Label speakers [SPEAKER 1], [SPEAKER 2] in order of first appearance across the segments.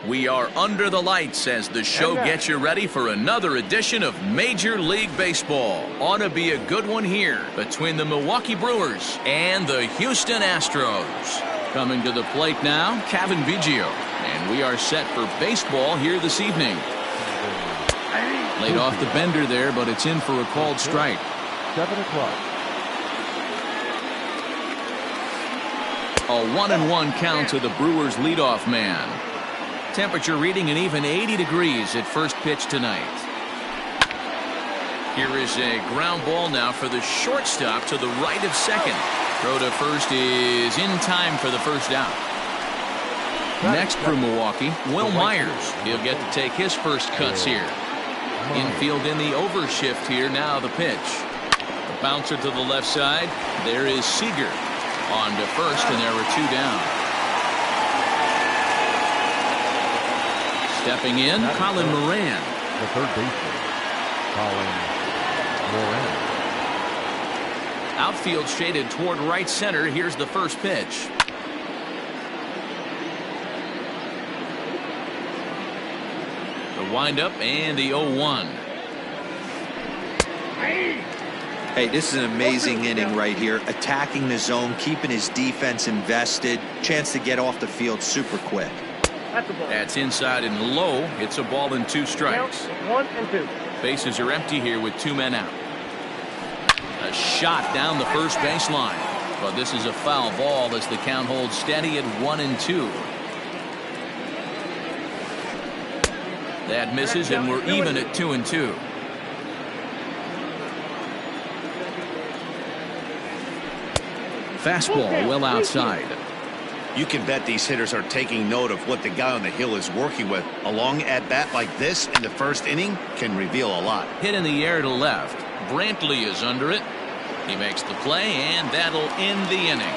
[SPEAKER 1] We are under the lights as the show gets you ready for another edition of Major League Baseball. Ought to be a good one here between the Milwaukee Brewers and the Houston Astros. Coming to the plate now, Kevin Biggio. And we are set for baseball here this evening. Laid off the bender there, but it's in for a called strike.
[SPEAKER 2] 7 o'clock.
[SPEAKER 1] A 1-1 count to the Brewers leadoff man. Temperature reading an even 80 degrees at first pitch tonight. Here is a ground ball now for the shortstop to the right of second. Throw to first is in time for the first out. Next for Milwaukee, Will Myers. He'll get to take his first cuts here. Infield in the overshift here. Now the pitch. The bouncer to the left side. There is Seager. On to first, and there are two down. Stepping in, Colin Moran.
[SPEAKER 2] The third baseman, Colin Moran.
[SPEAKER 1] Outfield shaded toward right center. Here's the first pitch. The windup and the 0-1.
[SPEAKER 3] Hey, this is an amazing inning right here. Attacking the zone, keeping his defense invested. Chance to get off the field super quick.
[SPEAKER 1] That's inside and low. It's a ball and 2 strikes.
[SPEAKER 4] 1 and 2.
[SPEAKER 1] Bases are empty here with 2 men out. A shot down the first baseline. But this is a foul ball as the count holds steady at 1 and 2. That misses, and we're even at 2 and 2. Fastball well outside.
[SPEAKER 5] You can bet these hitters are taking note of what the guy on the hill is working with. A long at-bat like this in the first inning can reveal a lot.
[SPEAKER 1] Hit in the air to left. Brantley is under it. He makes the play, and that'll end the inning.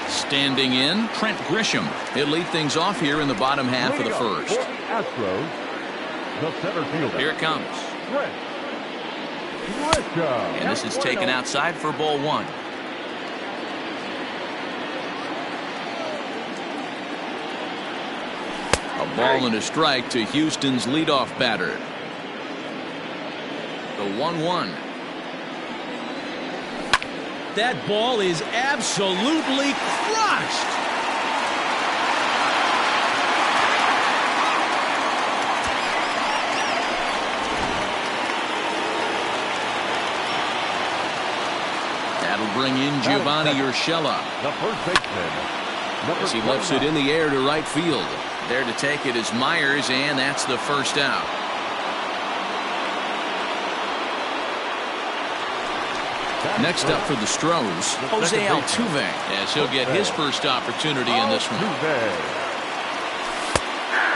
[SPEAKER 1] Standing in, Trent Grisham. He'll lead things off here in the bottom half of the first.
[SPEAKER 2] Astros, the center fielder.
[SPEAKER 1] Here it comes. And this is taken outside for ball 1. A ball and a strike to Houston's leadoff batter. The 1-1. That ball is absolutely crushed. That'll bring in Giovanni Urshela.
[SPEAKER 2] The first baseman,
[SPEAKER 1] as he lifts it in the air to right field. There to take it is Myers, and that's the first out. Next up for the Stros, Jose Altuve, as he'll get his first opportunity in this one.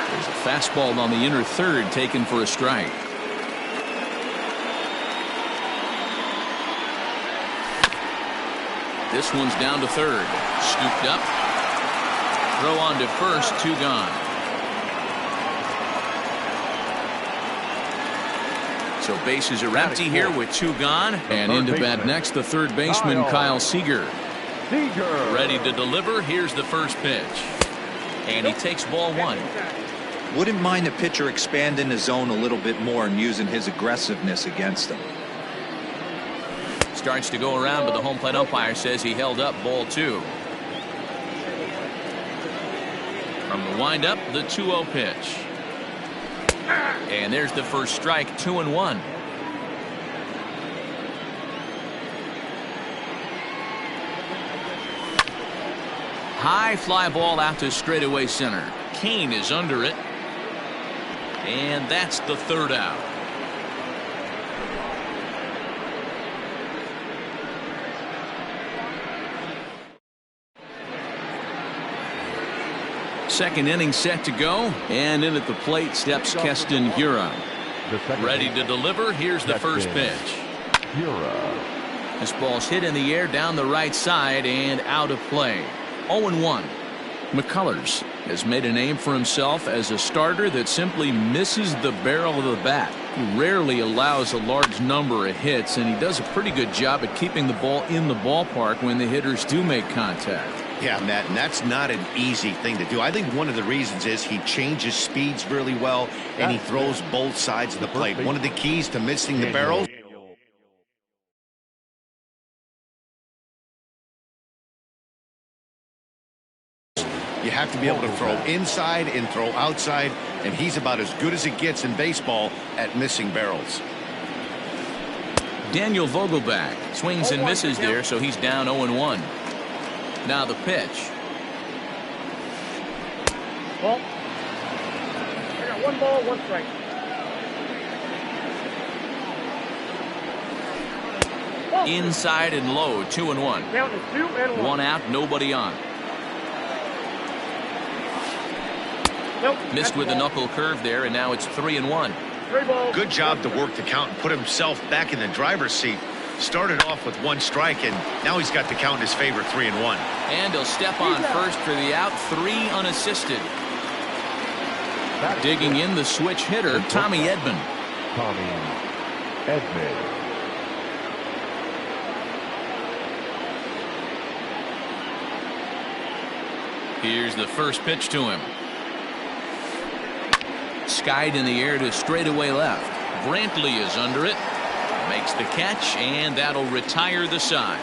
[SPEAKER 1] There's a fastball on the inner third taken for a strike. This one's down to third. Scooped up. Throw on to first. 2 gone. So bases are empty here with 2 gone. And into bat next, the third baseman, Kyle Seager. Ready to deliver. Here's the first pitch. And he takes ball 1.
[SPEAKER 3] Wouldn't mind the pitcher expanding the zone a little bit more and using his aggressiveness against him.
[SPEAKER 1] Starts to go around, but the home plate umpire says he held up ball 2. From the windup, the 2-0 pitch. And there's the first strike, 2-1. High fly ball out to straightaway center. Kane is under it. And that's the third out. Second inning set to go, and in at the plate steps Keston Hiura. Ready to deliver. Here's the first pitch. This ball's hit in the air down the right side and out of play. 0-1. McCullers has made a name for himself as a starter that simply misses the barrel of the bat. He rarely allows a large number of hits, and he does a pretty good job at keeping the ball in the ballpark when the hitters do make contact.
[SPEAKER 5] Yeah, Matt, and that's not an easy thing to do. I think one of the reasons is he changes speeds really well, and he throws both sides of the plate. One of the keys to missing the barrel. You have to be able to throw inside and throw outside, and he's about as good as it gets in baseball at missing barrels.
[SPEAKER 1] Daniel Vogelback swings and misses there, so he's down 0-1. Now the pitch.
[SPEAKER 4] Ball. I got 1 ball, 1 strike.
[SPEAKER 1] Inside and low, 2-1.
[SPEAKER 4] Count is 2-1.
[SPEAKER 1] 1 out, nobody on.
[SPEAKER 4] Nope.
[SPEAKER 1] Missed with the knuckle curve there, and now it's 3-1.
[SPEAKER 4] 3 balls.
[SPEAKER 5] Good job to work the count and put himself back in the driver's seat. Started off with 1 strike, and now he's got the count in his favor, 3-1.
[SPEAKER 1] And he'll step on first for the out, 3 unassisted. Digging in the switch hitter, Tommy Edman.
[SPEAKER 2] Tommy Edman.
[SPEAKER 1] Here's the first pitch to him. Skied in the air to straightaway left. Brantley is under it. Makes the catch, and that'll retire the side.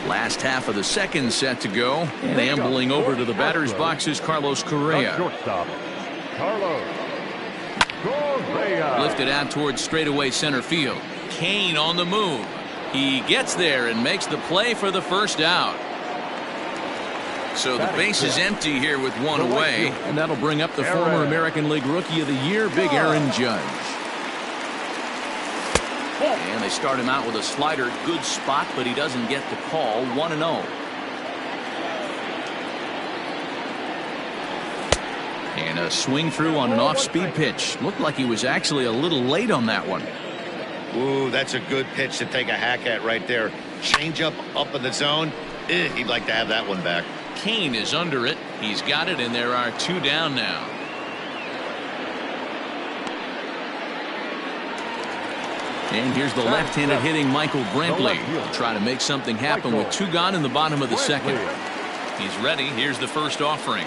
[SPEAKER 1] Last half of the second set to go. And ambling over to the batter's box is Carlos Correa.
[SPEAKER 2] Shortstop, Carlos Correa.
[SPEAKER 1] Lifted out towards straightaway center field. Kane on the move. He gets there and makes the play for the first out. So the base is empty here with 1 away, and that'll bring up the former American League Rookie of the Year, Big Aaron Judge. And they start him out with a slider. Good spot, but he doesn't get the call. 1-0. And a swing through on an off-speed pitch. Looked like he was actually a little late on that one.
[SPEAKER 5] Ooh, that's a good pitch to take a hack at right there. Change up in the zone. He'd like to have that one back.
[SPEAKER 1] Kane is under it. He's got it, and there are 2 down now. And here's the left-handed hitting Michael Brantley. Try to make something happen with 2 gone in the bottom of the second. He's ready. Here's the first offering.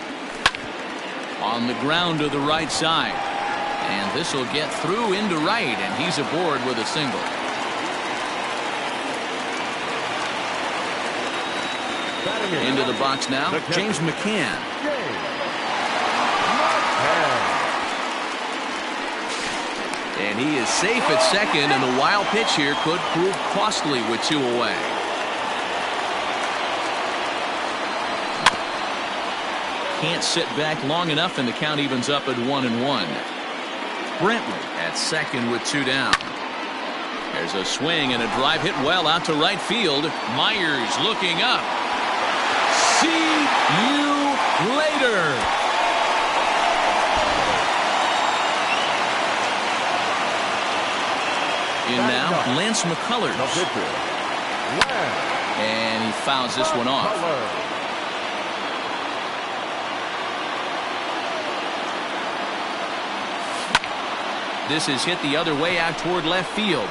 [SPEAKER 1] On the ground to the right side. And this will get through into right, and he's aboard with a single. Into the box now, James McCann. And he is safe at second, and the wild pitch here could prove costly with 2 away. Can't sit back long enough, and the count evens up at 1-1. Brantley at second with 2 down. There's a swing and a drive hit well out to right field. Myers looking up. See you later. In now, Lance McCullers. And he fouls this one off. This is hit the other way out toward left field.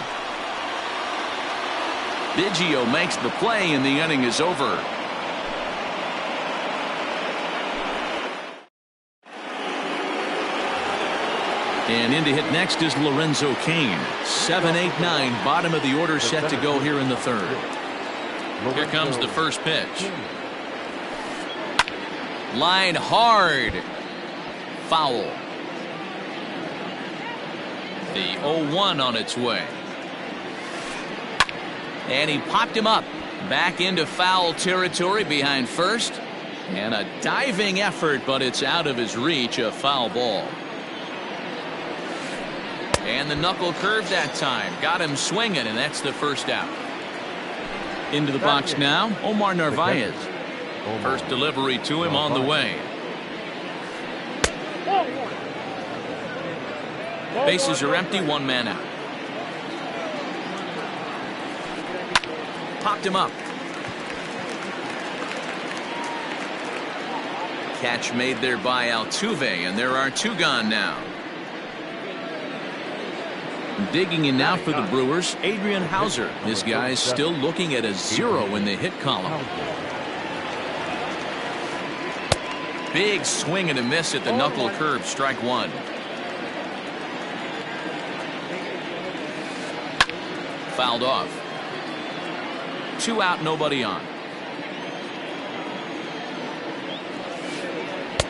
[SPEAKER 1] Biggio makes the play, and the inning is over. And in to hit next is Lorenzo Cain. 7, 8, 9, bottom of the order set to go here in the third. Here comes the first pitch. Line hard. Foul. The 0-1 on its way. And he popped him up. Back into foul territory behind first. And a diving effort, but it's out of his reach. A foul ball. And the knuckle curve that time. Got him swinging, and that's the first out. Into the box now, Omar Narvaez. First delivery to him on the way. Bases are empty, 1 man out. Popped him up. Catch made there by Altuve, and there are 2 gone now. Digging in now for the Brewers, Adrian Hauser. This guy's still looking at a 0 in the hit column. Big swing and a miss at the knuckle curve, strike 1. Fouled off. 2 out, nobody on.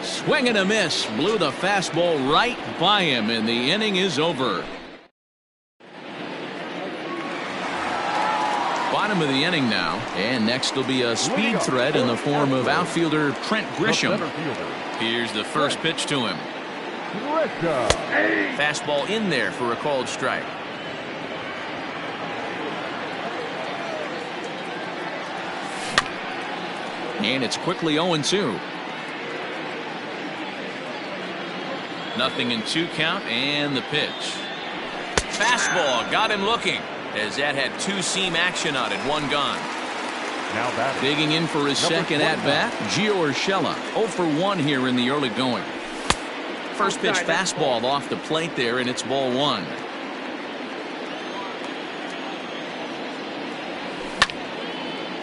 [SPEAKER 1] Swing and a miss. Blew the fastball right by him, and the inning is over. Bottom of the inning now, and next will be a speed threat in the form of outfielder Trent Grisham. Here's the first pitch to him. Fastball in there for a called strike. And it's quickly 0-2. 0-2 count, and the pitch. Fastball got him looking, as that had 2-seam action on it, 1 gone.
[SPEAKER 2] Now batting.
[SPEAKER 1] Digging in for his second at-bat, Gio Urshela, 0 for 1 here in the early going. First pitch fastball off the plate there, and it's ball 1.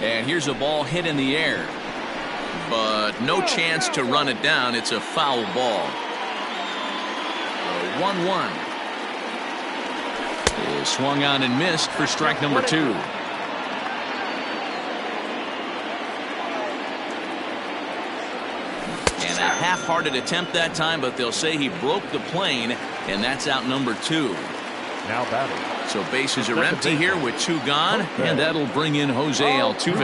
[SPEAKER 1] And here's a ball hit in the air, but no chance to run it down. It's a foul ball. 1-1. Is swung on and missed for strike number 2. And a half-hearted attempt that time, but they'll say he broke the plane, and that's out number 2.
[SPEAKER 2] Now batting.
[SPEAKER 1] So bases are empty here with 2 gone, and that'll bring in Jose Altuve.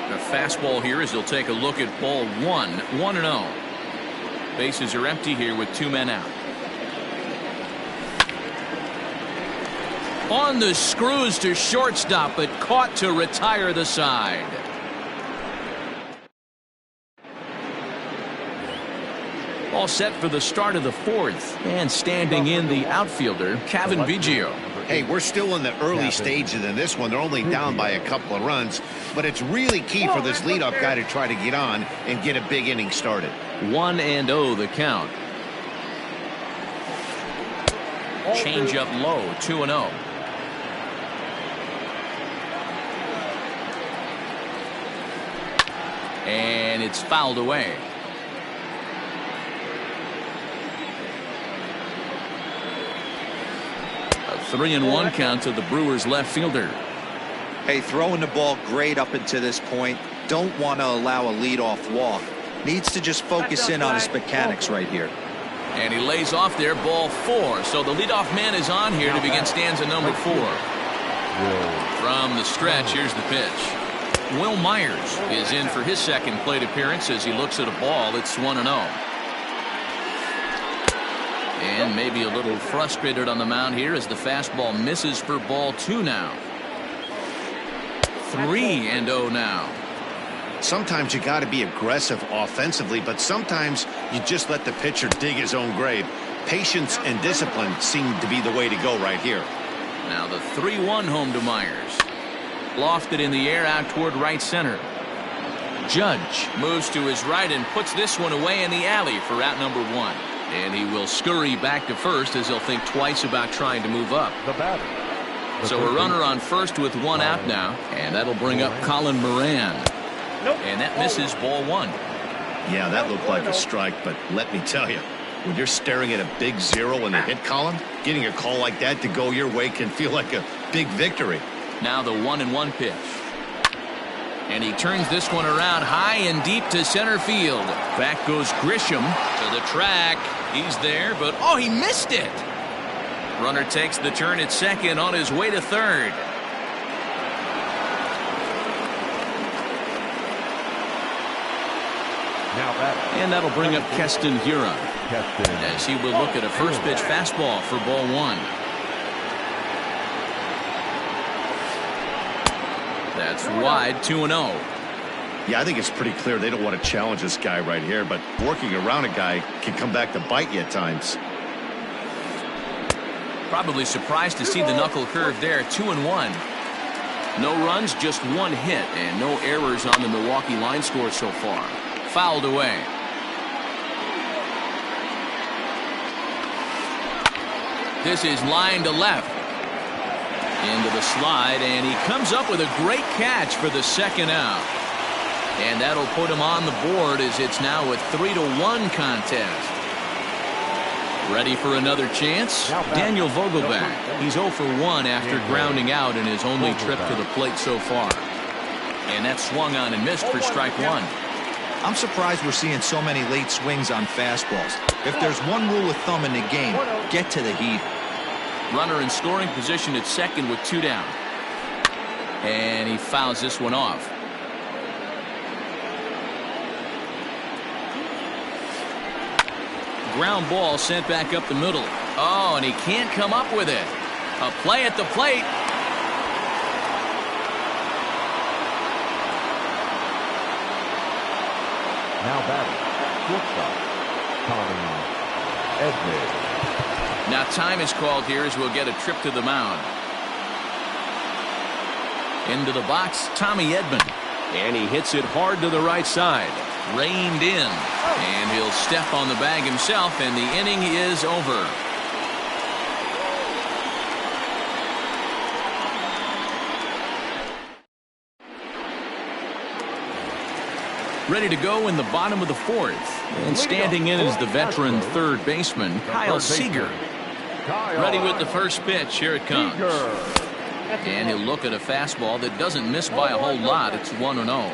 [SPEAKER 1] The fastball here as they'll take a look at ball 1, 1-0. Bases are empty here with 2 men out. On the screws to shortstop, but caught to retire the side. All set for the start of the 4th, and standing in the outfielder, Kevin Biggio.
[SPEAKER 5] Hey, we're still in the early stages in this one. They're only down by a couple of runs, but it's really key for this leadoff guy to try to get on and get a big inning started.
[SPEAKER 1] 1-0 the count. Change up low, 2-0. And it's fouled away. A 3-1 count to the Brewers left fielder.
[SPEAKER 3] Hey, throwing the ball great up until this point. Don't want to allow a leadoff walk. Needs to just focus in on his mechanics right here.
[SPEAKER 1] And he lays off there, ball 4. So the leadoff man is on here to begin stanza number 4. From the stretch, here's the pitch. Will Myers is in for his second plate appearance as he looks at a ball. It's 1-0. And maybe a little frustrated on the mound here as the fastball misses for ball 2 now. 3-0 now.
[SPEAKER 5] Sometimes you got to be aggressive offensively, but sometimes you just let the pitcher dig his own grave. Patience and discipline seem to be the way to go right here.
[SPEAKER 1] Now the 3-1 home to Myers. Lofted in the air out toward right center. Judge moves to his right and puts this one away in the alley for out number 1. And he will scurry back to first as he'll think twice about trying to move up.
[SPEAKER 2] The batter.
[SPEAKER 1] So a runner on first with 1 out now, and that'll bring up Colin Moran. And that misses ball 1.
[SPEAKER 5] Yeah, that looked like a strike, but let me tell you, when you're staring at a big 0 in the hit column, getting a call like that to go your way can feel like a big victory.
[SPEAKER 1] Now the 1-1 pitch. And he turns this one around high and deep to center field. Back goes Grisham to the track. He's there, but oh, he missed it. Runner takes the turn at second on his way to third. And that'll bring up Keston Hiura as he will look at a first pitch fastball for ball 1. That's wide, 2-0.
[SPEAKER 5] Yeah, I think it's pretty clear they don't want to challenge this guy right here, but working around a guy can come back to bite you at times.
[SPEAKER 1] Probably surprised to see the knuckle curve there, 2-1. No runs, just one hit, and no errors on the Milwaukee line score so far. Fouled away. This is line to left. Into the slide, and he comes up with a great catch for the second out. And that'll put him on the board as it's now a 3-1 contest. Ready for another chance? Daniel Vogelback. He's 0 for 1 after grounding out in his only trip to the plate so far. And that swung on and missed for strike one.
[SPEAKER 3] I'm surprised we're seeing so many late swings on fastballs. If there's one rule of thumb in the game, get to the heat.
[SPEAKER 1] Runner in scoring position at second with 2 down. And he fouls this one off. Ground ball sent back up the middle. Oh, and he can't come up with it. A play at the plate.
[SPEAKER 2] Now batting, shortstop, Tommy Edman.
[SPEAKER 1] Now time is called here as we'll get a trip to the mound. Into the box, Tommy Edman. And he hits it hard to the right side. Reined in. And he'll step on the bag himself, and the inning is over. Ready to go in the bottom of the fourth. And standing in is the veteran third baseman, Kyle Seager. Ready with the first pitch. Here it comes. And he'll look at a fastball that doesn't miss by a whole lot. It's 1-0.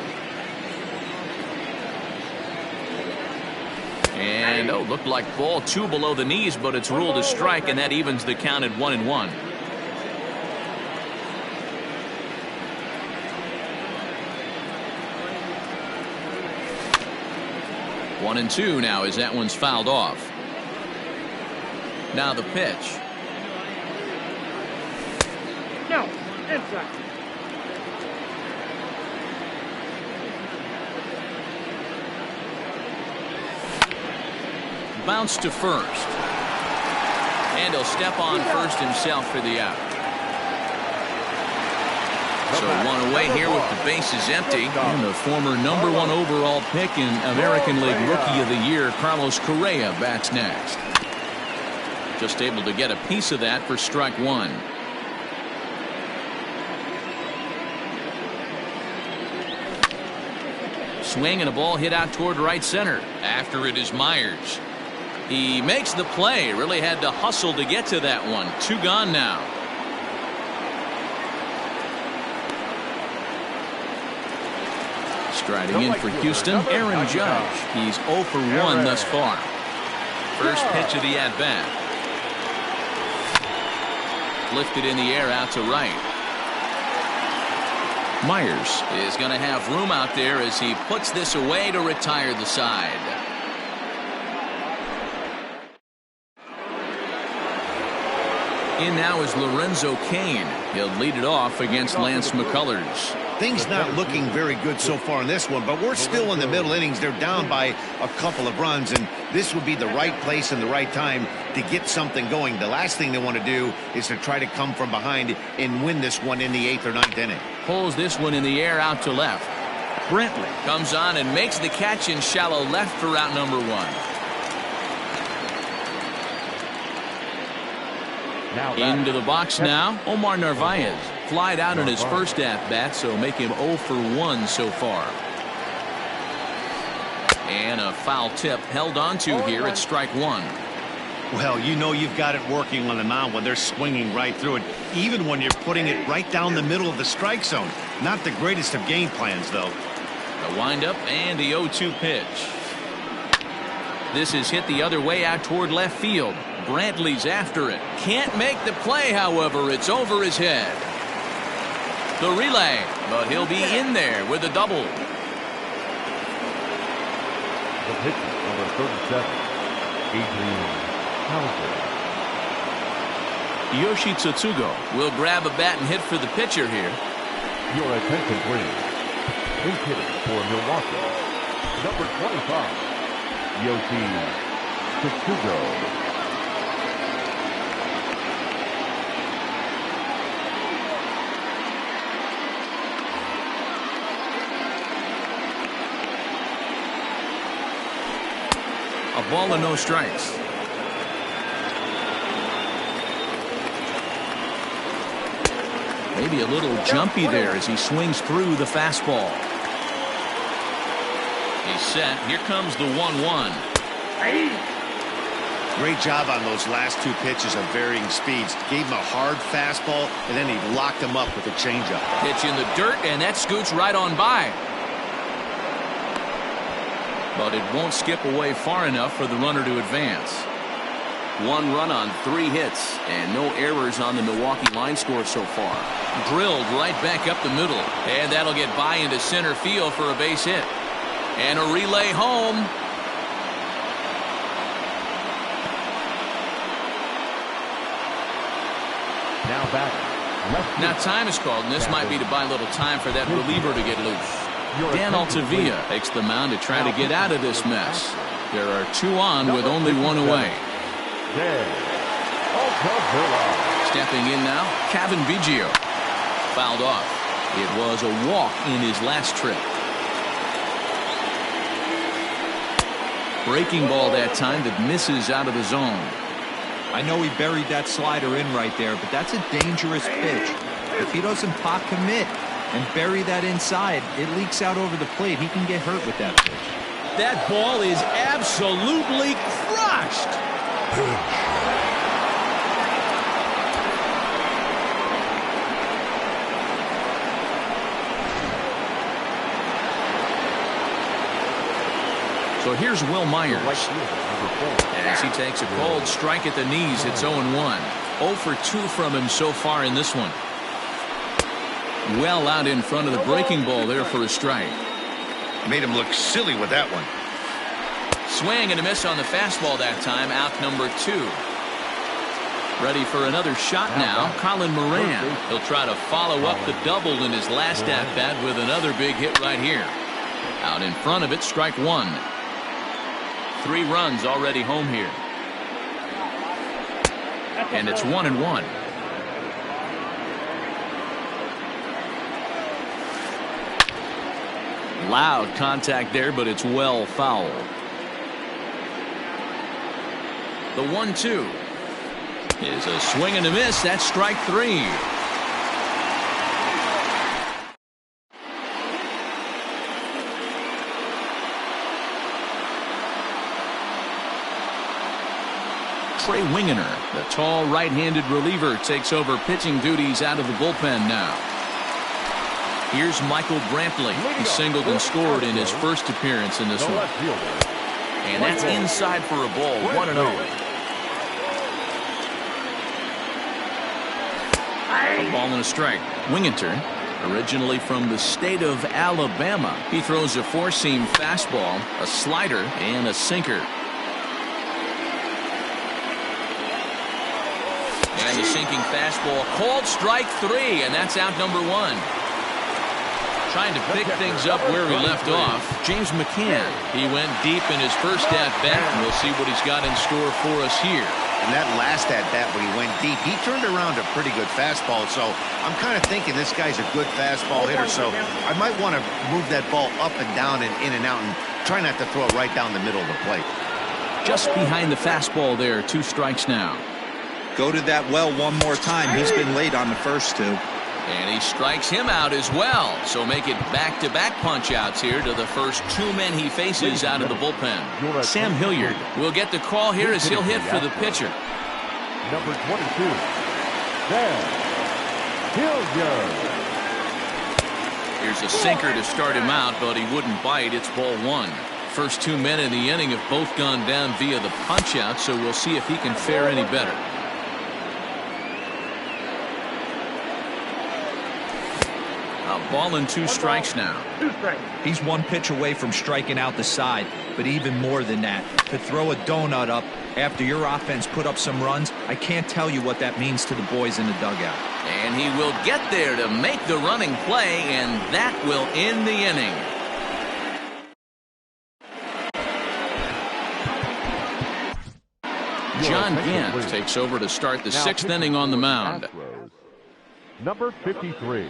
[SPEAKER 1] And, oh, looked like ball 2 below the knees, but it's ruled a strike, and that evens the count at 1-1. One and 2 now as that one's fouled off. Now the pitch.
[SPEAKER 4] No, inside.
[SPEAKER 1] Bounce to first. And he'll step on first himself for the out. So one away here with the bases empty. And the former #1 overall pick in American League Rookie of the Year, Carlos Correa, bats next. Just able to get a piece of that for strike one. Swing and a ball hit out toward right center. After it is Myers. He makes the play. Really had to hustle to get to that one. 2 gone now. Striding in for Houston, Aaron Judge. He's 0 for 1 thus far. First pitch of the at-bat. Lifted in the air out to right. Myers is going to have room out there as he puts this away to retire the side. In now is Lorenzo Cain. He'll lead it off against Lance McCullers.
[SPEAKER 5] Things not looking very good so far in this one, but we're still in the middle innings. They're down by a couple of runs, and this would be the right place and the right time to get something going. The last thing they want to do is to try to come from behind and win this one in the 8th or 9th inning.
[SPEAKER 1] Pulls this one in the air out to left. Brentley comes on and makes the catch in shallow left for out number 1. Into the box now, Omar Narvaez. Flied out in his first at-bat, so make him 0 for 1 so far. And a foul tip held onto here at strike one.
[SPEAKER 5] Well, you know you've got it working on the mound when they're swinging right through it, even when you're putting it right down the middle of the strike zone. Not the greatest of game plans, though.
[SPEAKER 1] The windup and the 0-2 pitch. This is hit the other way out toward left field. Brantley's after it. Can't make the play, however. It's over his head. The relay, but he'll be in there with a double.
[SPEAKER 2] The pitcher, number 37, Adrian Hauser.
[SPEAKER 1] Yoshi Tsutsugo will grab a bat and hit for the pitcher here.
[SPEAKER 2] Your attention, please. Base hitter for Milwaukee, number 25, Yoshi Tsutsugo.
[SPEAKER 1] A ball and no strikes. Maybe a little jumpy there as he swings through the fastball. He's set. Here comes the 1-1.
[SPEAKER 5] Great job on those last two pitches of varying speeds. Gave him a hard fastball, and then he locked him up with a changeup.
[SPEAKER 1] Pitch in the dirt, and that scoots right on by. But it won't skip away far enough for the runner to advance. 1 run on 3 hits, and no errors on the Milwaukee line score so far. Drilled right back up the middle, and that'll get by into center field for a base hit. And a relay home.
[SPEAKER 2] Now back.
[SPEAKER 1] Now time is called, and this might be to buy a little time for that reliever to get loose. Dan Altavilla takes the mound to try to get out of this mess. There are 2 on with only 1 away. Stepping in now, Kevin Biggio. Fouled off. It was a walk in his last trip. Breaking ball that time that misses out of the zone.
[SPEAKER 3] I know he buried that slider in right there, but that's a dangerous pitch. If he doesn't pot commit and bury that inside, it leaks out over the plate. He can get hurt with that pitch.
[SPEAKER 1] That ball is absolutely crushed. So here's Will Myers. As he takes a cold strike at the knees, it's 0-1. 0 for 2 from him so far in this one. Well out in front of the breaking ball there for a strike.
[SPEAKER 5] Made him look silly with that one.
[SPEAKER 1] Swing and a miss on the fastball that time. Out number 2. Ready for another shot now. Colin Moran. He'll try to follow up the double in his last at-bat with another big hit right here. Out in front of it, strike 1. 3 runs already home here. And it's 1-1. Loud contact there, but it's well fouled. The 1-2 is a swing and a miss. That's strike 3. Trey Wingener, the tall right-handed reliever, takes over pitching duties out of the bullpen now. Here's Michael Brantley. He singled and scored in his first appearance in this one. And that's inside for a ball. 1-0. A ball and a strike. Wingeter, originally from the state of Alabama. He throws a 4-seam fastball, a slider, and a sinker. And the sinking fastball, called strike 3, and that's out number 1. Trying to pick things up where he left off, James McCann. He went deep in his first at-bat, and we'll see what he's got in store for us here.
[SPEAKER 5] And that last at-bat when he went deep, he turned around a pretty good fastball, so I'm kind of thinking this guy's a good fastball hitter, so I might want to move that ball up and down and in and out and try not to throw it right down the middle of the plate.
[SPEAKER 1] Just behind the fastball there, 2 strikes now.
[SPEAKER 3] Go to that well one more time. He's been late on the first 2.
[SPEAKER 1] And he strikes him out as well. So make it back-to-back punch-outs here to the first 2 men he faces out of the bullpen. Sam Hilliard will get the call here as he'll hit for the pitcher.
[SPEAKER 2] Number 22, Sam Hilliard.
[SPEAKER 1] Here's a sinker to start him out, but he wouldn't bite. It's ball 1. First 2 men in the inning have both gone down via the punch-out, so we'll see if he can fare any better. A ball and 2 strikes now.
[SPEAKER 3] He's 1 pitch away from striking out the side, but even more than that, to throw a donut up after your offense put up some runs, I can't tell you what that means to the boys in the dugout.
[SPEAKER 1] And he will get there to make the running play, and that will end the inning. John Gant takes over to start the 6th inning on the mound.
[SPEAKER 2] Number 53,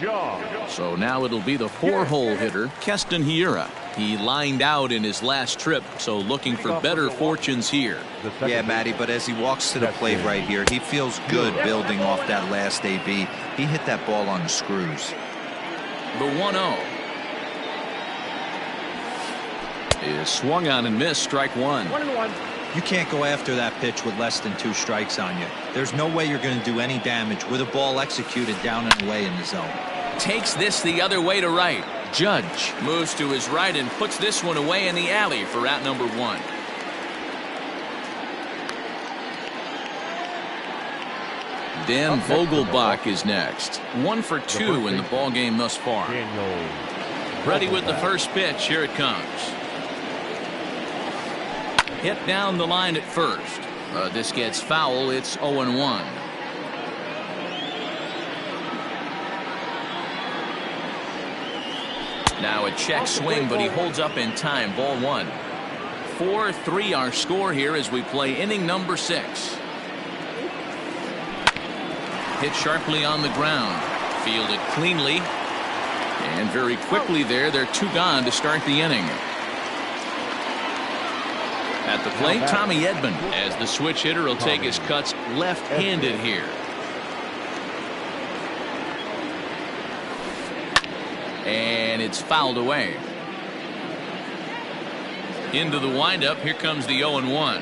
[SPEAKER 2] John.
[SPEAKER 1] So now it'll be the 4-hole hitter, Keston Hiura. He lined out in his last trip, so looking for better fortunes here.
[SPEAKER 3] Yeah, Matty, but as he walks to the plate right here, he feels good building off that last AB. He hit that ball on the screws.
[SPEAKER 1] The 1-0 is swung on and missed, strike one.
[SPEAKER 4] 1-1.
[SPEAKER 3] You can't go after that pitch with less than 2 strikes on you. There's no way you're going to do any damage with a ball executed down and away in the zone.
[SPEAKER 1] Takes this the other way to right. Judge moves to his right and puts this one away in the alley for out number 1. Dan Vogelbach is next. 1 for 2 in the ball game thus far. Ready with the first pitch. Here it comes. Hit down the line at first. This gets foul. It's 0-1. Now a check swing, but he holds up in time. Ball 1. 4-3 our score here as we play inning number 6. Hit sharply on the ground. Fielded cleanly. And very quickly there, they're 2 gone to start the inning. At the plate, Tommy Edman, as the switch hitter will take his cuts left-handed here. And it's fouled away. Into the windup. Here comes the 0-1.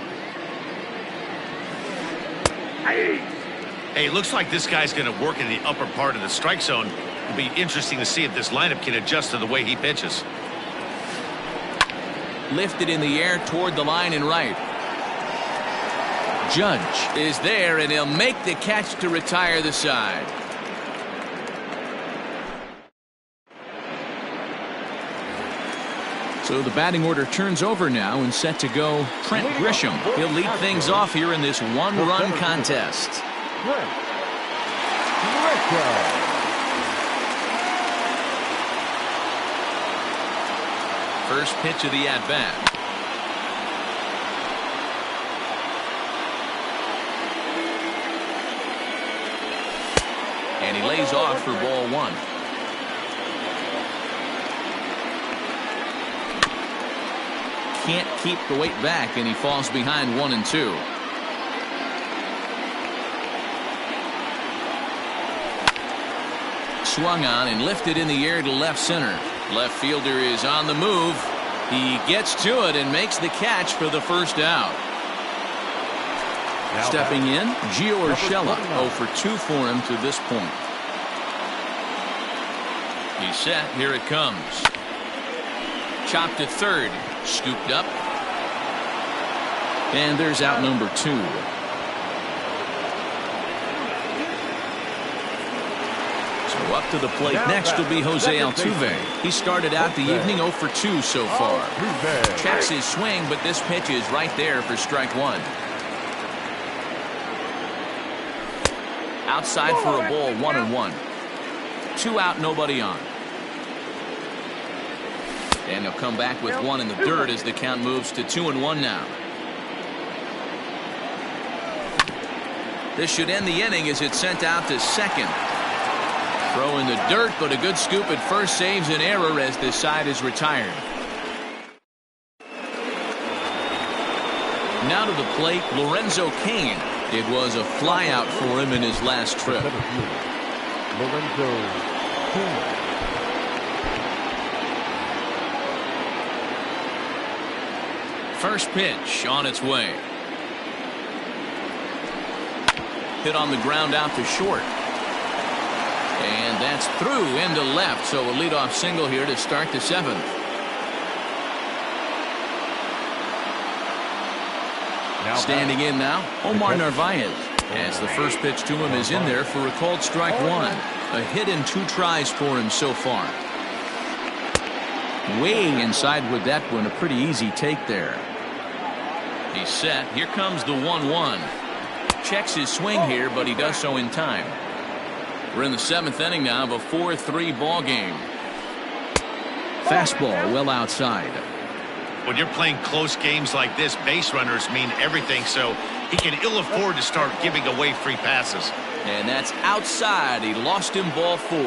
[SPEAKER 5] Hey, looks like this guy's going to work in the upper part of the strike zone. It'll be interesting to see if this lineup can adjust to the way he pitches.
[SPEAKER 1] Lifted in the air toward the line and right. Judge is there, and he'll make the catch to retire the side. So the batting order turns over now and set to go Trent Grisham. He'll lead things off here in this 1-run contest. First pitch of the at-bat. And he lays off for ball 1. Can't keep the weight back, and he falls behind 1 and 2. Swung on and lifted in the air to left center. Left fielder is on the move. He gets to it and makes the catch for the first out. Stepping in, Gio Urshela, 0 for 2 for him to this point. He's set. Here it comes. Chopped to third. Scooped up. And there's out number 2. So up to the plate next will be Jose Altuve. He started out the evening 0 for 2 so far. Checks his swing, but this pitch is right there for strike 1. Outside for a ball, 1-1. 2 out, nobody on. And he'll come back with 1 in the dirt as the count moves to 2-1 now. This should end the inning as it's sent out to second. Throw in the dirt, but a good scoop at first saves an error as this side is retired. Now to the plate, Lorenzo Cain. It was a flyout for him in his last trip.
[SPEAKER 2] Lorenzo Cain.
[SPEAKER 1] First pitch on its way. Hit on the ground out to short. And that's through into left, so a leadoff single here to start the 7th. Standing in now, Omar Narvaez, as the first pitch to him is in there for a called strike 1. A hit in 2 tries for him so far. Way inside with that one, a pretty easy take there. He's set. Here comes the 1-1. Checks his swing here, but he does so in time. We're in the 7th inning now of a 4-3 ball game. Fastball well outside.
[SPEAKER 5] When you're playing close games like this, base runners mean everything, so he can ill afford to start giving away free passes.
[SPEAKER 1] And that's outside. He lost him ball 4.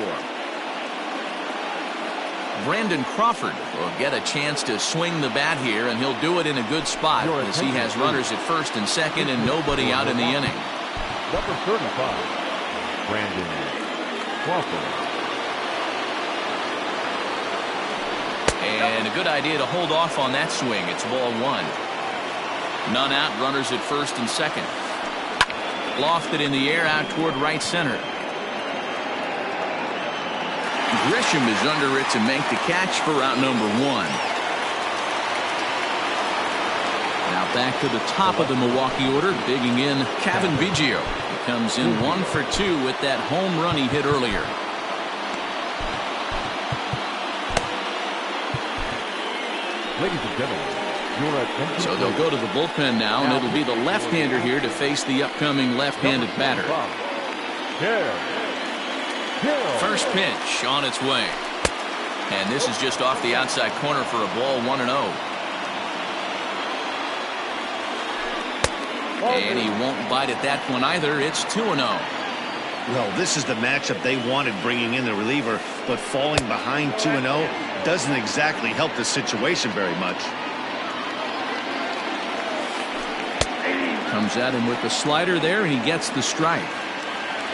[SPEAKER 1] Brandon Crawford will get a chance to swing the bat here, and he'll do it in a good spot as he has runners at first and second and nobody out in the inning.
[SPEAKER 2] Number 35, Brandon Crawford.
[SPEAKER 1] And a good idea to hold off on that swing. It's ball one. None out, runners at first and second. Lofted in the air out toward right center. Grisham is under it to make the catch for out number one. Now back to the top of the Milwaukee order, digging in Kevin Biggio. He comes in 1 for 2 with that home run he hit earlier.
[SPEAKER 2] Ladies and gentlemen,
[SPEAKER 1] so they'll go to the bullpen now, and it'll be the left-hander here to face the upcoming left-handed batter. First pitch on its way. And this is just off the outside corner for a ball, 1-0. And he won't bite at that one either. It's 2-0.
[SPEAKER 5] Well, this is the matchup they wanted, bringing in the reliever, but falling behind 2-0 doesn't exactly help the situation very much.
[SPEAKER 1] Comes at him with the slider there, and he gets the strike.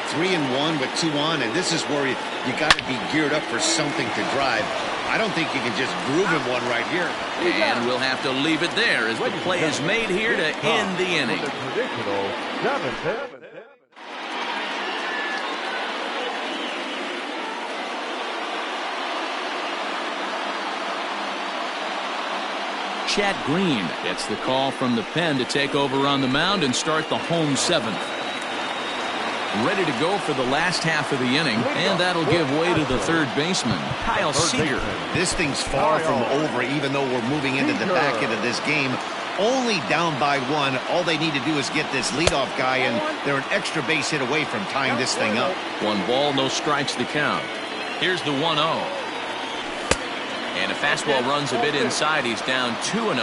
[SPEAKER 5] 3-1 with 2 on, and this is where you got to be geared up for something to drive. I don't think you can just groove him one right here.
[SPEAKER 1] And we'll have to leave it there as the play is made here to end the inning. Chad Green gets the call from the pen to take over on the mound and start the home seventh. Ready to go for the last half of the inning, and that'll give way to the third baseman, Kyle Seager.
[SPEAKER 5] This thing's far from over, even though we're moving into the back end of this game. Only down by 1. All they need to do is get this leadoff guy, and they're an extra base hit away from tying this thing up.
[SPEAKER 1] 1 ball, no strikes to count. Here's the 1-0. And a fastball runs a bit inside. He's down 2-0.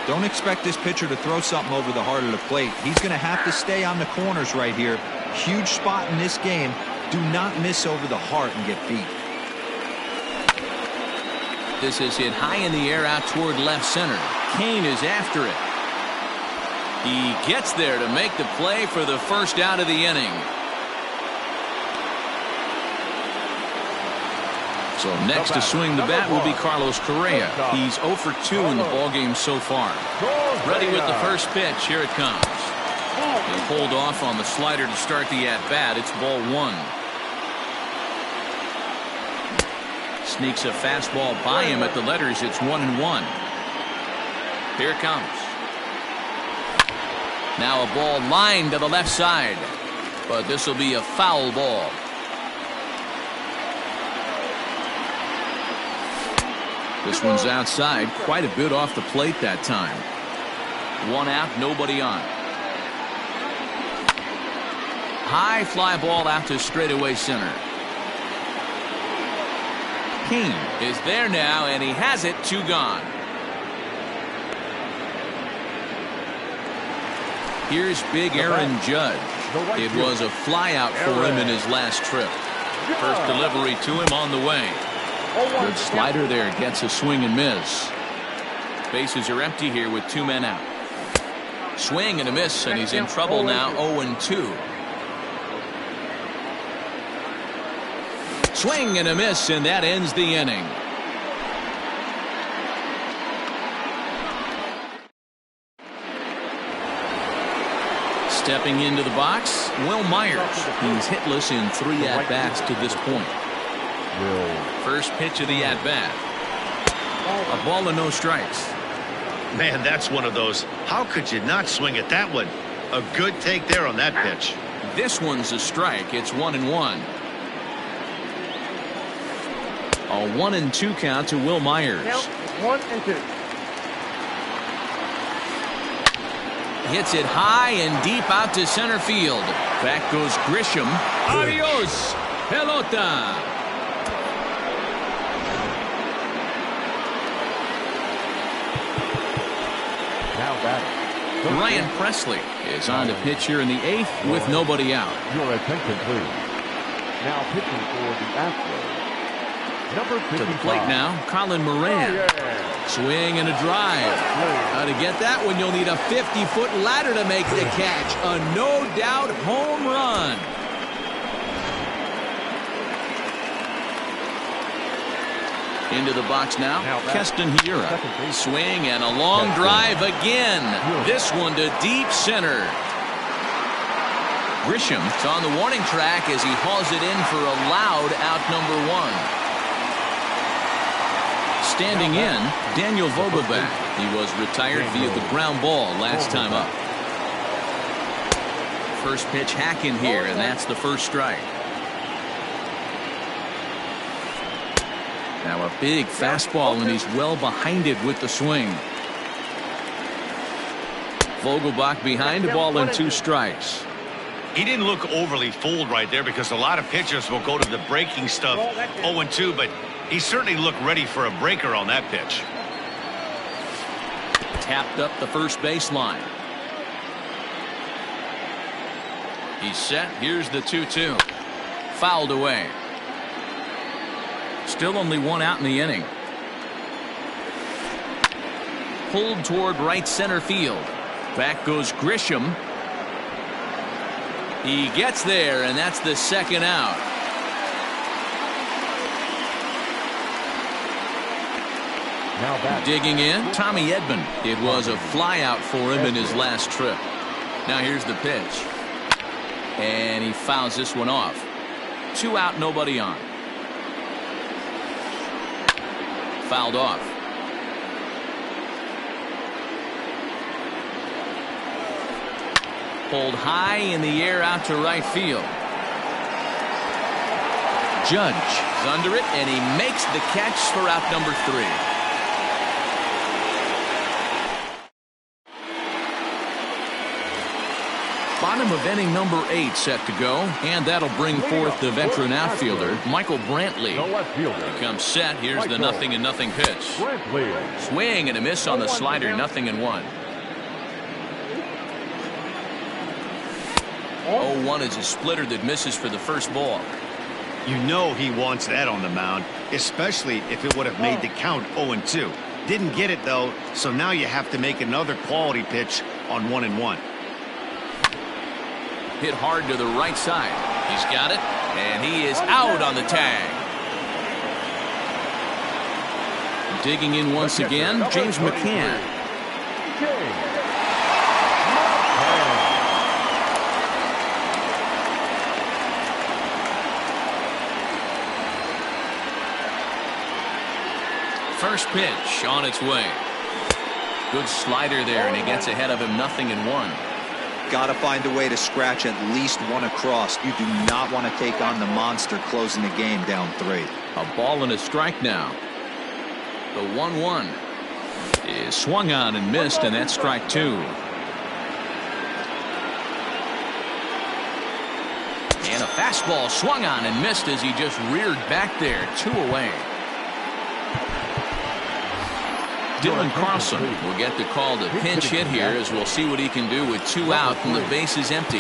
[SPEAKER 3] Don't expect this pitcher to throw something over the heart of the plate. He's going to have to stay on the corners right here. Huge spot in this game. Do not miss over the heart and get beat.
[SPEAKER 1] This is hit high in the air out toward left center. Kane is after it. He gets there to make the play for the first out of the inning. So next to swing the bat will be Carlos Correa. He's 0 for 2 in the ballgame so far. Ready with the first pitch. Here it comes. He'll hold off on the slider to start the at-bat. It's ball 1. Sneaks a fastball by him at the letters. It's 1-1. Here it comes. Now a ball lined to the left side. But this will be a foul ball. This one's outside, quite a bit off the plate that time. 1 out, nobody on. High fly ball out to straightaway center. Kane is there now, and he has it. 2 gone. Here's big Aaron Judge. It was a fly out for him in his last trip. First delivery to him on the way. Good slider there, gets a swing and miss. Bases are empty here with 2 men out. Swing and a miss, and he's in trouble now. 0-2. Swing and a miss, and that ends the inning. Stepping into the box, Will Myers. He's hitless in 3 at-bats to this point. First pitch of the at-bat. A ball and no strikes.
[SPEAKER 5] Man, that's one of those. How could you not swing at that one? A good take there on that pitch.
[SPEAKER 1] This one's a strike. It's 1-1. A 1-2 count to Will Myers.
[SPEAKER 4] 1-2.
[SPEAKER 1] Hits it high and deep out to center field. Back goes Grisham. Adios, pelota. Ryan Presley is on to pitch here in the 8th with nobody out.
[SPEAKER 2] Your attention, please. Now pitching for the Astros, Number 55.
[SPEAKER 1] To the plate now, Colin Moran. Swing and a drive. How to get that one, you'll need a 50-foot ladder to make the catch. A no-doubt home run. Into the box now, Keston Hiura. Swing and a long drive again. This one to deep center. Grisham is on the warning track as he hauls it in for a loud out number 1. Standing in, Daniel Vogelbach. He was retired via the ground ball last time up. First pitch hacking here, and that's the first strike. Now a big fastball, and he's well behind it with the swing. Vogelbach behind the ball and 2 strikes.
[SPEAKER 5] He didn't look overly fooled right there because a lot of pitchers will go to the breaking stuff 0-2, but he certainly looked ready for a breaker on that pitch.
[SPEAKER 1] Tapped up the first baseline. He's set. Here's the 2-2. Fouled away. Still only 1 out in the inning. Pulled toward right center field. Back goes Grisham. He gets there, and that's the second out.
[SPEAKER 2] Now
[SPEAKER 1] digging in, Tommy Edman. It was a fly out for him in his last trip. Now here's the pitch. And he fouls this one off. 2 out, nobody on. Fouled off. Pulled high in the air out to right field. Judge is under it, and he makes the catch for out number 3. Bottom of inning number 8 set to go, and that'll bring forth the veteran outfielder Michael Brantley. He comes set. Here's the 0-0 pitch. Swing and a miss on the slider. 0-1. 0-1 is a splitter that misses for the first ball.
[SPEAKER 5] You know he wants that on the mound, especially if it would have made the count 0-2. Didn't get it though, so now you have to make another quality pitch on 1-1.
[SPEAKER 1] Hit hard to the right side. He's got it, and he is out on the tag. Digging in once again, James McCann. First pitch on its way. Good slider there, and he gets ahead of him. 0-1.
[SPEAKER 3] Got to find a way to scratch at least 1 across. You do not want to take on the monster closing the game down 3.
[SPEAKER 1] A ball and a strike now. The 1-1 is swung on and missed, and that's strike 2. And a fastball swung on and missed as he just reared back there. 2 away. Dylan Carlson will get the call to pinch hit here, as we'll see what he can do with 2 out and the base is empty.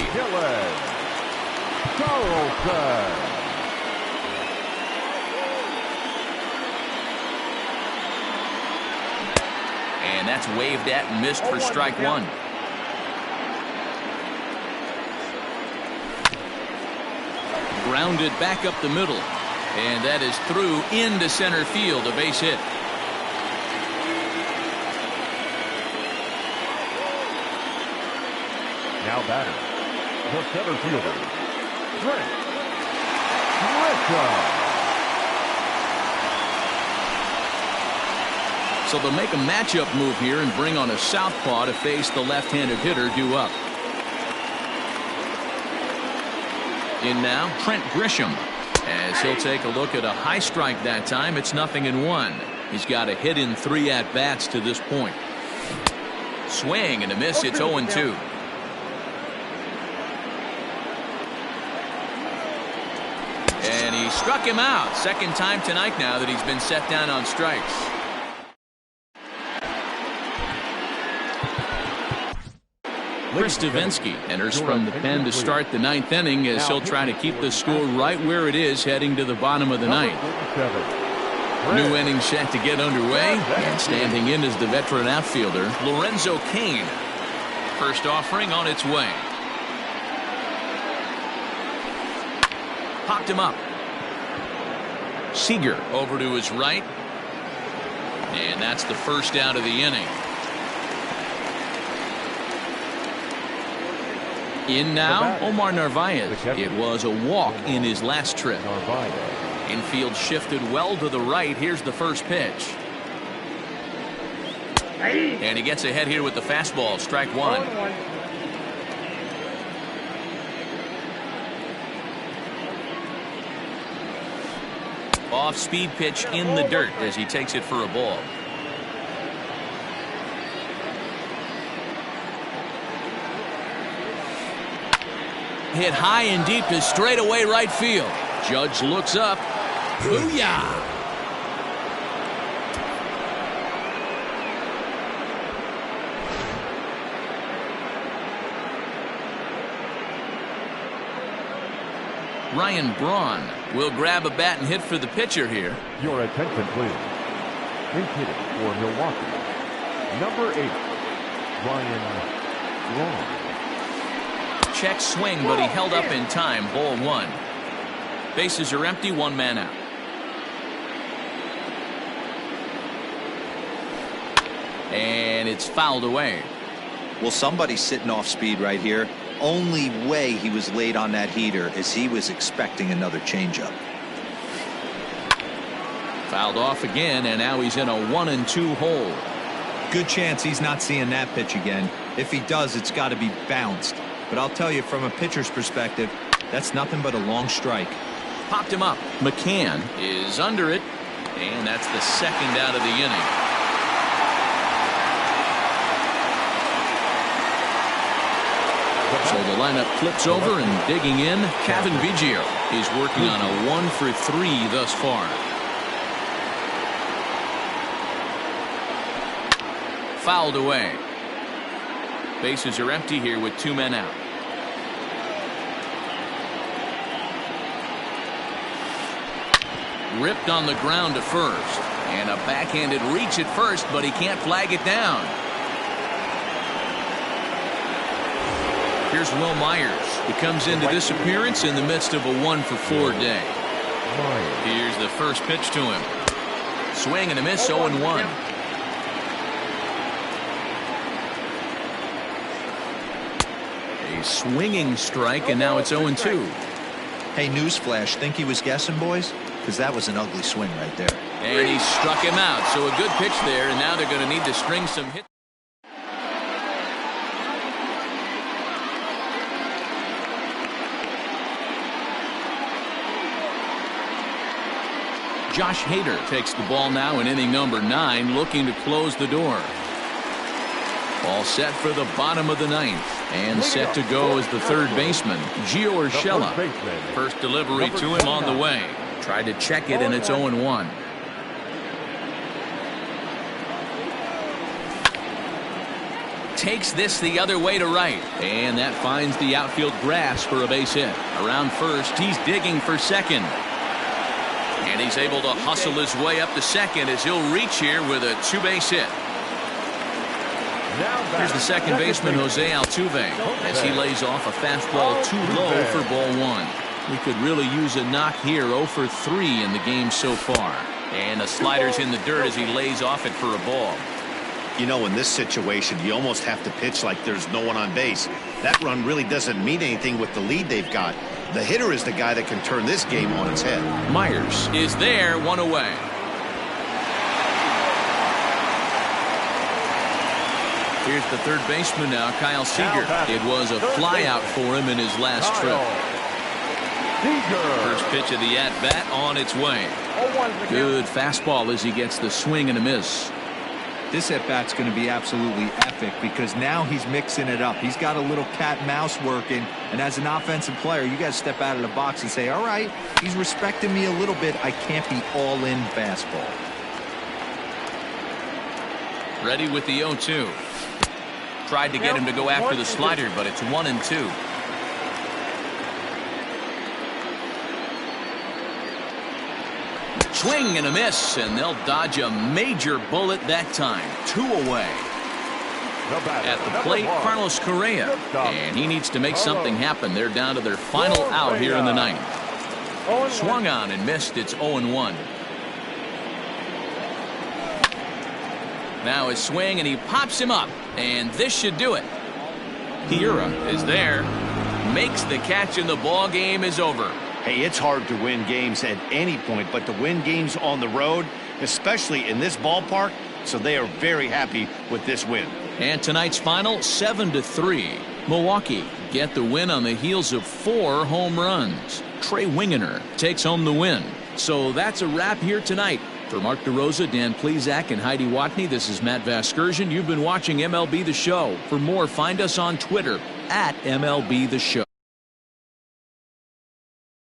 [SPEAKER 1] And that's waved at and missed for strike 1. Grounded back up the middle, and that is through into center field. A base hit.
[SPEAKER 2] Now batter, the center fielder, Trent Grisham.
[SPEAKER 1] So they'll make a matchup move here and bring on a southpaw to face the left-handed hitter due up. In now, Trent Grisham, as he'll take a look at a high strike that time. It's 0-1. He's got a hit in 3 at-bats to this point. Swing and a miss. It's 0-2. And he struck him out. Second time tonight now that he's been set down on strikes. Chris Davinsky enters from the pen to start the 9th inning, as he'll try to keep the score right where it is heading to the bottom of the 9th. New inning set to get underway, and standing in is the veteran outfielder, Lorenzo Cain. First offering on its way. Popped him up. Seager over to his right. And that's the first out of the inning. In now, Omar Narvaez. It was a walk in his last trip. Infield shifted well to the right. Here's the first pitch. And he gets ahead here with the fastball. Strike one. Off-speed pitch in the dirt as he takes it for a ball. Hit high and deep to straightaway right field. Judge looks up. Booyah! Ryan Braun will grab a bat and hit for the pitcher here.
[SPEAKER 2] Your attention, please. Hitting for Milwaukee, number 8, Ryan Braun.
[SPEAKER 1] Check swing, but he held up in time. Ball one. Bases are empty, one man out. And it's fouled away.
[SPEAKER 3] Well, somebody's sitting off speed right here. Only way he was late on that heater is he was expecting another changeup.
[SPEAKER 1] Fouled off again, and now he's in a 1-2 hole.
[SPEAKER 3] Good chance he's not seeing that pitch again. If he does, it's got to be bounced. But I'll tell you, from a pitcher's perspective, that's nothing but a long strike.
[SPEAKER 1] Popped him up. McCann is under it, and that's the second out of the inning. So the lineup flips over, and digging in, Kevin Biggio is working on a 1-for-3 thus far. Fouled away. Bases are empty here with two men out. Ripped on the ground to first, and a backhanded reach at first, but he can't flag it down. Here's Will Myers. He comes into this appearance in the midst of a 1-for-4 day. Here's the first pitch to him. Swing and a miss, 0-1. A swinging strike, and now it's 0-2.
[SPEAKER 3] Hey, newsflash, think he was guessing, boys? Because that was an ugly swing right there.
[SPEAKER 1] And he struck him out. So a good pitch there, and now they're going to need to string some hits. Josh Hader takes the ball now in inning number 9, looking to close the door. All set for the bottom of the 9th, and set to go as the third baseman, Gio Urshela. First delivery to him on the way. Tried to check it, and it's 0-1. Takes this the other way to right, and that finds the outfield grass for a base hit. Around first, he's digging for second. And he's able to hustle his way up to second as he'll reach here with a two-base hit. Here's the second baseman, Jose Altuve, as he lays off a fastball too low for ball one. We could really use a knock here. 0-for-3 in the game so far. And the slider's in the dirt as he lays off it for a ball.
[SPEAKER 5] You know, in this situation, you almost have to pitch like there's no one on base. That run really doesn't mean anything with the lead they've got. The hitter is the guy that can turn this game on its head.
[SPEAKER 1] Myers is there, one away. Here's the third baseman now, Kyle Seager. It was a flyout for him in his last trip. First pitch of the at-bat on its way. Good fastball as he gets the swing and a miss.
[SPEAKER 3] This at-bat's going to be absolutely epic because now he's mixing it up. He's got a little cat and mouse working, and as an offensive player, you got to step out of the box and say, all right, he's respecting me a little bit. I can't be all-in fastball.
[SPEAKER 1] Ready with the 0-2. Tried to get him to go after the slider, but it's 1-2. Swing and a miss, and they'll dodge a major bullet that time. 2 away. At the plate, Carlos Correa, and he needs to make something happen. They're down to their final out here in the ninth. Swung on and missed. It's 0-1. Now his swing, and he pops him up, and this should do it. Hiura is there, makes the catch, and the ball game is over.
[SPEAKER 5] Hey, it's hard to win games at any point, but to win games on the road, especially in this ballpark, so they are very happy with this win.
[SPEAKER 1] And tonight's final, 7-3. Milwaukee get the win on the heels of 4 home runs. Trey Wingener takes home the win. So that's a wrap here tonight. For Mark DeRosa, Dan Plesac, and Heidi Watney, this is Matt Vasgersian. You've been watching MLB The Show. For more, find us on Twitter @MLB The Show.